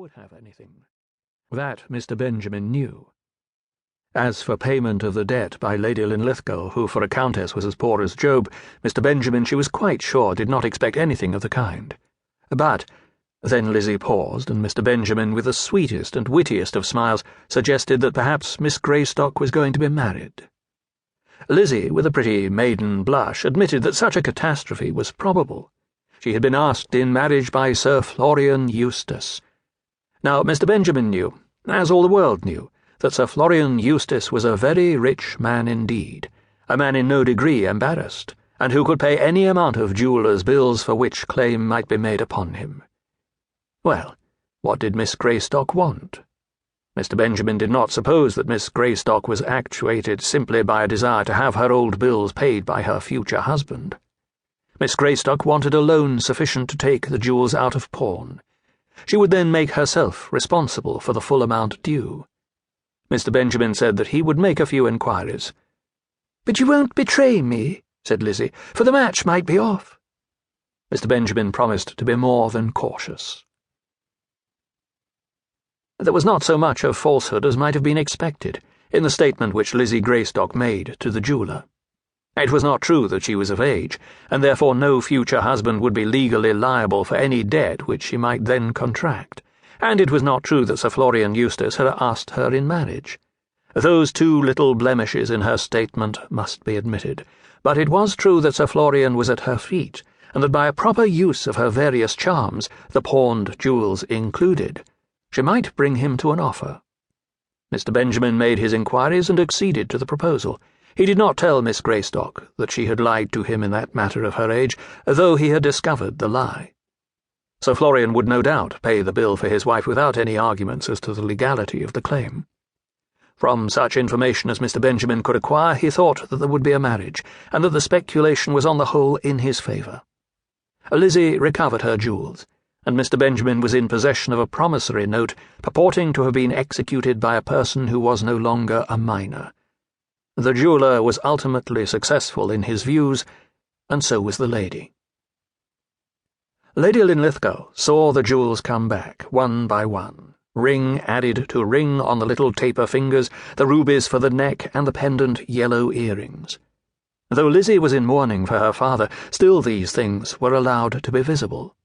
would have anything. That Mr. Benjamin knew. As for payment of the debt by Lady Linlithgow, who for a countess was as poor as Job, Mr. Benjamin, she was quite sure, did not expect anything of the kind. But then Lizzie paused, and Mr. Benjamin, with the sweetest and wittiest of smiles, suggested that perhaps Miss Greystock was going to be married. Lizzie, with a pretty maiden blush, admitted that such a catastrophe was probable. She had been asked in marriage by Sir Florian Eustace. Now, Mr. Benjamin knew, as all the world knew, that Sir Florian Eustace was a very rich man indeed, a man in no degree embarrassed, and who could pay any amount of jewellers' bills for which claim might be made upon him. Well, what did Miss Greystock want? Mr. Benjamin did not suppose that Miss Greystock was actuated simply by a desire to have her old bills paid by her future husband. Miss Greystock wanted a loan sufficient to take the jewels out of pawn. She would then make herself responsible for the full amount due. Mr. Benjamin said that he would make a few inquiries. "But you won't betray me," said Lizzie, "for the match might be off." Mr. Benjamin promised to be more than cautious. There was not so much of falsehood as might have been expected in the statement which Lizzie Greystock made to the jeweller. It was not true that she was of age, and therefore no future husband would be legally liable for any debt which she might then contract, and it was not true that Sir Florian Eustace had asked her in marriage. Those two little blemishes in her statement must be admitted, but it was true that Sir Florian was at her feet, and that by a proper use of her various charms, the pawned jewels included, she might bring him to an offer. Mr. Benjamin made his inquiries and acceded to the proposal. He did not tell Miss Greystock that she had lied to him in that matter of her age, though he had discovered the lie. Sir Florian would no doubt pay the bill for his wife without any arguments as to the legality of the claim. From such information as Mr. Benjamin could acquire, he thought that there would be a marriage, and that the speculation was on the whole in his favour. Lizzie recovered her jewels, and Mr. Benjamin was in possession of a promissory note purporting to have been executed by a person who was no longer a minor. The jeweller was ultimately successful in his views, and so was the lady. Lady Linlithgow saw the jewels come back, one by one, ring added to ring on the little taper fingers, the rubies for the neck, and the pendant yellow earrings. Though Lizzie was in mourning for her father, still these things were allowed to be visible.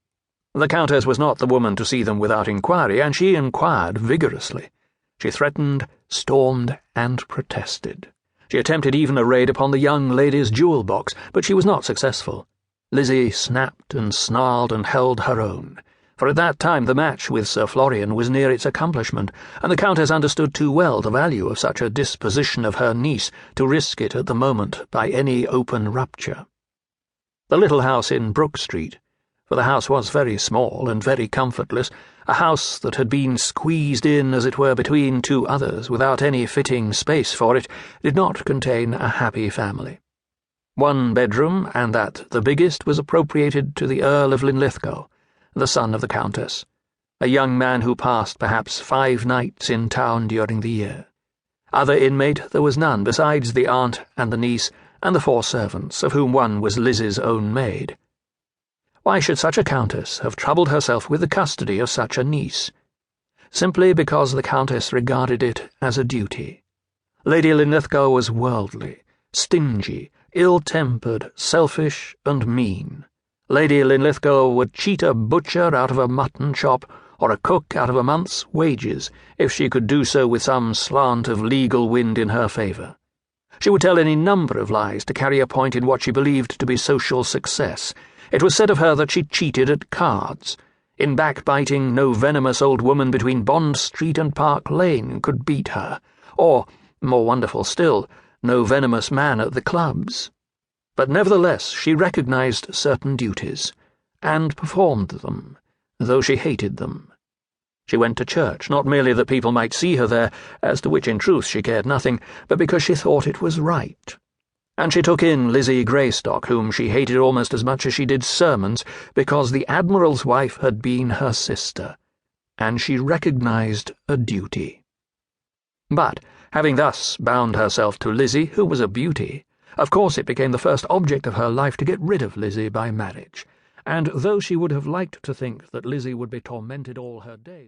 The Countess was not the woman to see them without inquiry, and she inquired vigorously. She threatened, stormed, and protested. She attempted even a raid upon the young lady's jewel box, but she was not successful. Lizzie snapped and snarled and held her own, for at that time the match with Sir Florian was near its accomplishment, and the Countess understood too well the value of such a disposition of her niece to risk it at the moment by any open rupture. The little house in Brook Street, for the house was very small and very comfortless, a house that had been squeezed in, as it were, between two others, without any fitting space for it, did not contain a happy family. One bedroom, and that the biggest, was appropriated to the Earl of Linlithgow, the son of the Countess, a young man who passed perhaps 5 nights in town during the year. Other inmate there was none, besides the aunt and the niece and the 4 servants, of whom one was Lizzie's own maid. Why should such a countess have troubled herself with the custody of such a niece? Simply because the Countess regarded it as a duty. Lady Linlithgow was worldly, stingy, ill-tempered, selfish, and mean. Lady Linlithgow would cheat a butcher out of a mutton chop, or a cook out of a month's wages, if she could do so with some slant of legal wind in her favour. She would tell any number of lies to carry a point in what she believed to be social success. It was said of her that she cheated at cards. In backbiting, no venomous old woman between Bond Street and Park Lane could beat her, or, more wonderful still, no venomous man at the clubs. But nevertheless she recognized certain duties, and performed them, though she hated them. She went to church, not merely that people might see her there, as to which in truth she cared nothing, but because she thought it was right. And she took in Lizzie Greystock, whom she hated almost as much as she did sermons, because the Admiral's wife had been her sister, and she recognized a duty. But, having thus bound herself to Lizzie, who was a beauty, of course it became the first object of her life to get rid of Lizzie by marriage, and though she would have liked to think that Lizzie would be tormented all her days,